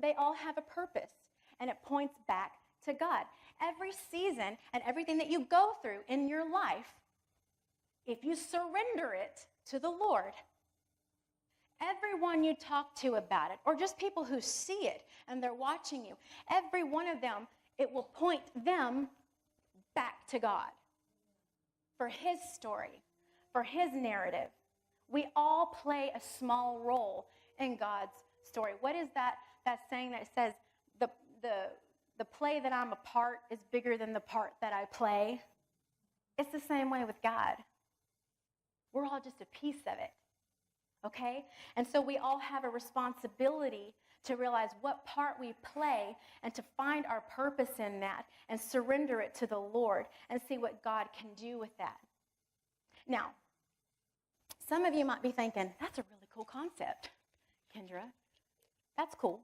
They all have a purpose, and it points back to God. Every season and everything that you go through in your life, if you surrender it to the Lord, Everyone you talk to about it, or just people who see it and they're watching you, every one of them, it will point them back to God for his story, for his narrative. We all play a small role in God's story. What is that saying that says the play that I'm a part is bigger than the part that I play? It's the same way with God. We're all just a piece of it, okay? And so we all have a responsibility to realize what part we play and to find our purpose in that and surrender it to the Lord and see what God can do with that. Now, some of you might be thinking, that's a really cool concept, Kendra. That's cool.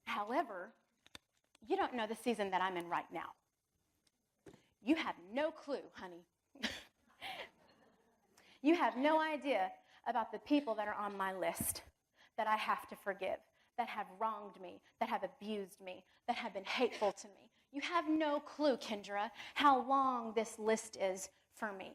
However, you don't know the season that I'm in right now. You have no clue, honey. You have no idea about the people that are on my list that I have to forgive, that have wronged me, that have abused me, that have been hateful to me. You have no clue, Kendra, how long this list is for me.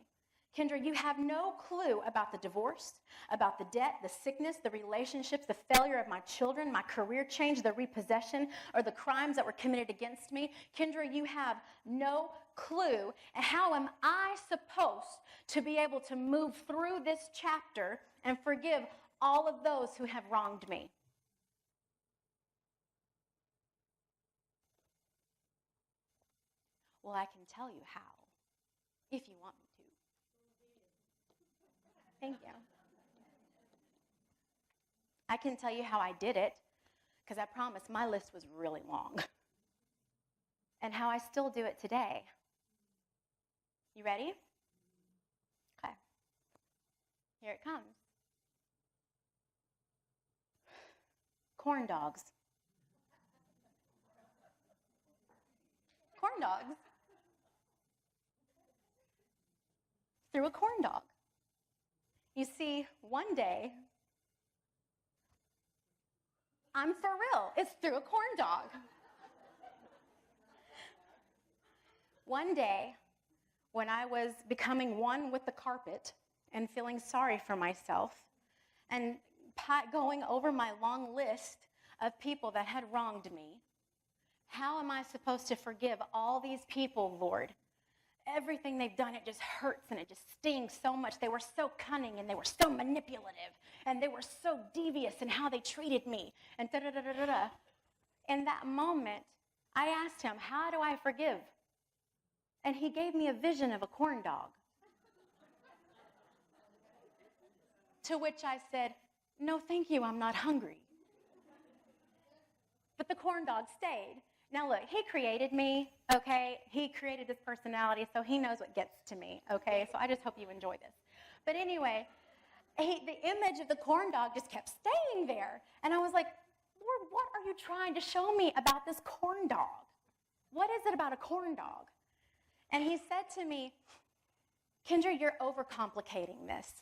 Kendra, you have no clue about the divorce, about the debt, the sickness, the relationships, the failure of my children, my career change, the repossession, or the crimes that were committed against me. Kendra, you have no clue. And how am I supposed to be able to move through this chapter and forgive all of those who have wronged me? Well, I can tell you how, if you want me to. Thank you. I can tell you how I did it, because I promise my list was really long. And how I still do it today. You ready? Okay. Here it comes. Corn dogs. Corn dogs. Through a corn dog. You see, one day, I'm for real, it's through a corn dog. One day, when I was becoming one with the carpet and feeling sorry for myself and going over my long list of people that had wronged me, how am I supposed to forgive all these people, Lord? Everything they've done, it just hurts and it just stings so much. They were so cunning and they were so manipulative and they were so devious in how they treated me and da-da-da-da-da-da. In that moment, I asked him, how do I forgive? And he gave me a vision of a corn dog. To which I said, no, thank you, I'm not hungry. But the corn dog stayed. Now look, he created me, okay? He created this personality, so he knows what gets to me, okay? So I just hope you enjoy this. But anyway, the image of the corn dog just kept staying there. And I was like, Lord, what are you trying to show me about this corn dog? What is it about a corn dog? And he said to me, Kendra, you're overcomplicating this.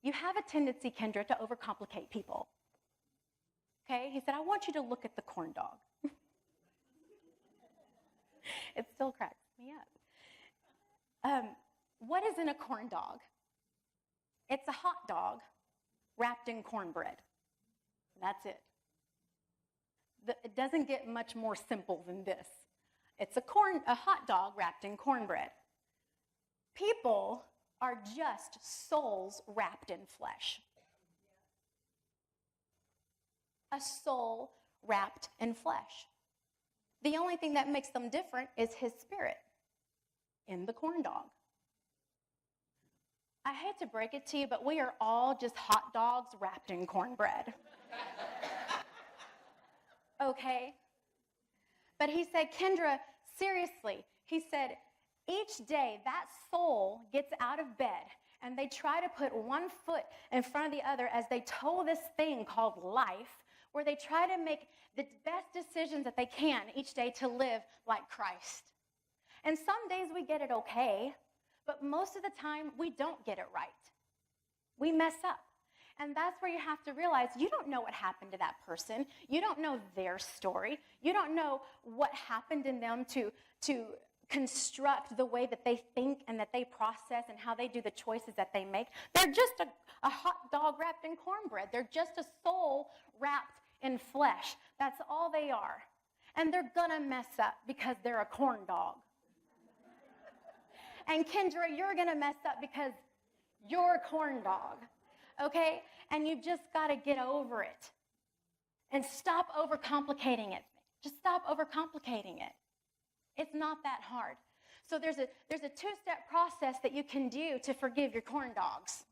You have a tendency, Kendra, to overcomplicate people. Okay? He said, I want you to look at the corn dog. It still cracks me up. What is in a corn dog? It's a hot dog wrapped in cornbread. That's it. It doesn't get much more simple than this. It's a hot dog wrapped in cornbread. People are just souls wrapped in flesh. A soul wrapped in flesh. The only thing that makes them different is his spirit in the corn dog. I hate to break it to you, but we are all just hot dogs wrapped in cornbread. Okay? But he said, Kendra, seriously, he said, each day that soul gets out of bed and they try to put one foot in front of the other as they tow this thing called life, where they try to make the best decisions that they can each day to live like Christ. And some days we get it okay, but most of the time we don't get it right. We mess up. And that's where you have to realize you don't know what happened to that person. You don't know their story. You don't know what happened in them to construct the way that they think and that they process and how they do the choices that they make. They're just a hot dog wrapped in cornbread. They're just a soul wrapped in flesh. That's all they are. And they're gonna mess up because they're a corn dog. And Kendra, you're gonna mess up because you're a corn dog, okay? And you've just gotta get over it and stop overcomplicating it. Just stop overcomplicating it. It's not that hard. So there's a two-step process that you can do to forgive your corn dogs,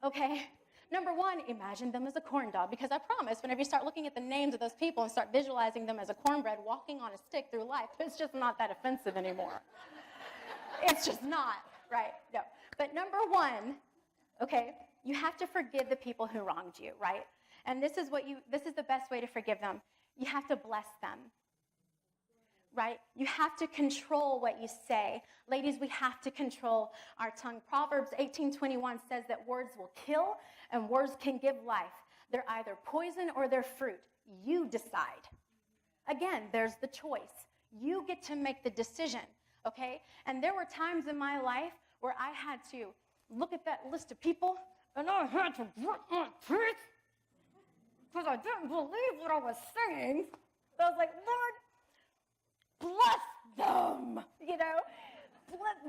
okay? Number one, imagine them as a corn dog, because I promise whenever you start looking at the names of those people and start visualizing them as a cornbread walking on a stick through life, it's just not that offensive anymore. It's just not, right? No. But number one, okay, you have to forgive the people who wronged you, right? And this is the best way to forgive them. You have to bless them, right? You have to control what you say. Ladies, we have to control our tongue. Proverbs 18:21 says that words will kill and words can give life. They're either poison or they're fruit. You decide. Again, there's the choice. You get to make the decision, okay? And there were times in my life where I had to look at that list of people and I had to grit my teeth because I didn't believe what I was saying. So I was like, Lord, bless them, you know?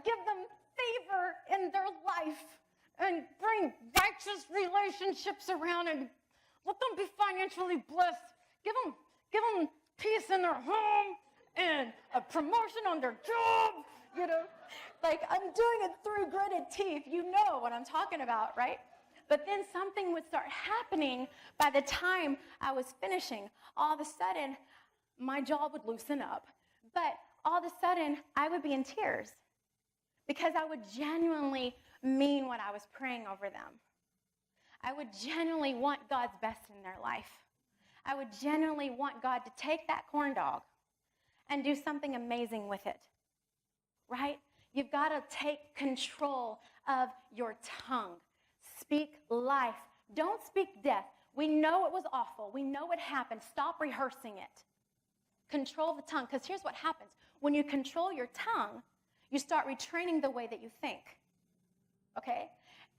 Give them favor in their life and bring righteous relationships around and let them be financially blessed. Give them peace in their home and a promotion on their job, you know? Like, I'm doing it through gritted teeth. You know what I'm talking about, right? But then something would start happening by the time I was finishing. All of a sudden, my jaw would loosen up. But all of a sudden, I would be in tears because I would genuinely mean what I was praying over them. I would genuinely want God's best in their life. I would genuinely want God to take that corn dog and do something amazing with it, right? You've got to take control of your tongue. Speak life. Don't speak death. We know it was awful. We know it happened. Stop rehearsing it. Control the tongue, because here's what happens. When you control your tongue, you start retraining the way that you think, okay?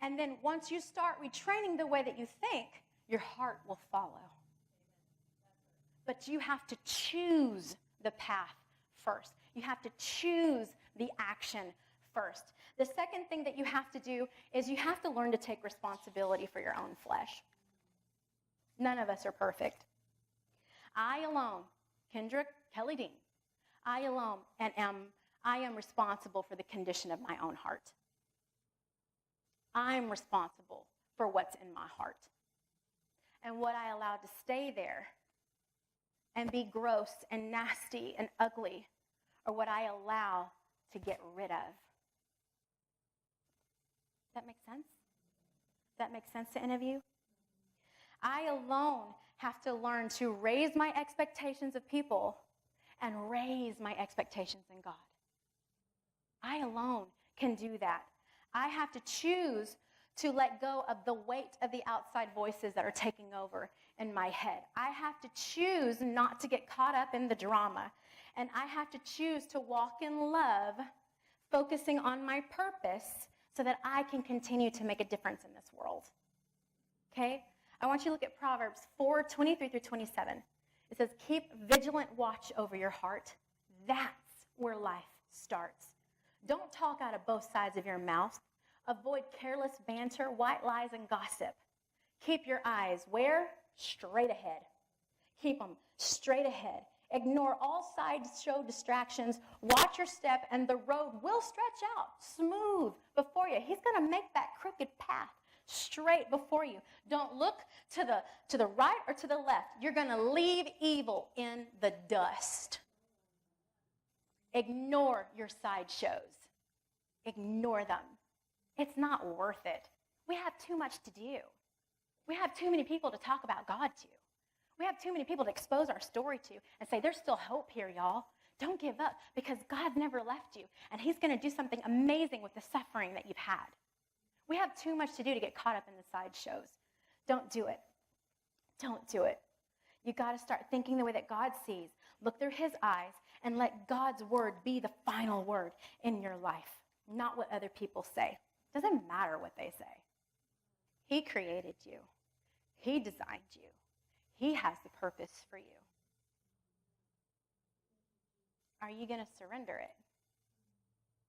And then once you start retraining the way that you think, your heart will follow. But you have to choose the path first. You have to choose the action first. The second thing that you have to do is you have to learn to take responsibility for your own flesh. None of us are perfect. I alone, Kendra Dean, I alone I am responsible for the condition of my own heart. I'm responsible for what's in my heart and what I allow to stay there and be gross and nasty and ugly, or what I allow to get rid of. That make sense? Does that make sense to any of you? I alone have to learn to raise my expectations of people and raise my expectations in God. I alone can do that. I have to choose to let go of the weight of the outside voices that are taking over in my head. I have to choose not to get caught up in the drama. And I have to choose to walk in love, focusing on my purpose so that I can continue to make a difference in this world. Okay? I want you to look at Proverbs 4:23-27. It says, keep vigilant watch over your heart. That's where life starts. Don't talk out of both sides of your mouth. Avoid careless banter, white lies, and gossip. Keep your eyes where? Straight ahead. Keep them straight ahead. Ignore all sideshow distractions. Watch your step, and the road will stretch out smooth before you. He's going to make that crooked path straight before you. Don't look to the right or to the left. You're going to leave evil in the dust. Ignore your sideshows. Ignore them. It's not worth it. We have too much to do. We have too many people to talk about God to. We have too many people to expose our story to and say, there's still hope here, y'all. Don't give up, because God's never left you, and he's going to do something amazing with the suffering that you've had. We have too much to do to get caught up in the sideshows. Don't do it. Don't do it. You got to start thinking the way that God sees. Look through his eyes and let God's word be the final word in your life, not what other people say. It doesn't matter what they say. He created you. He designed you. He has the purpose for you. Are you going to surrender it?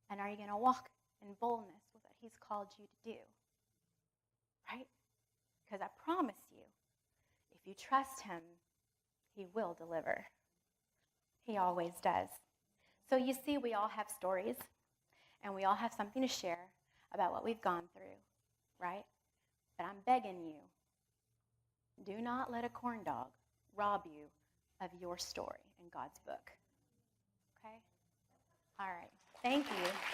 And are you going to walk in boldness with what he's called you to do? Right? Because I promise you, if you trust him, he will deliver. He always does. So you see, we all have stories, and we all have something to share about what we've gone through, right? But I'm begging you, do not let a corn dog rob you of your story in God's book. Okay? All right. Thank you.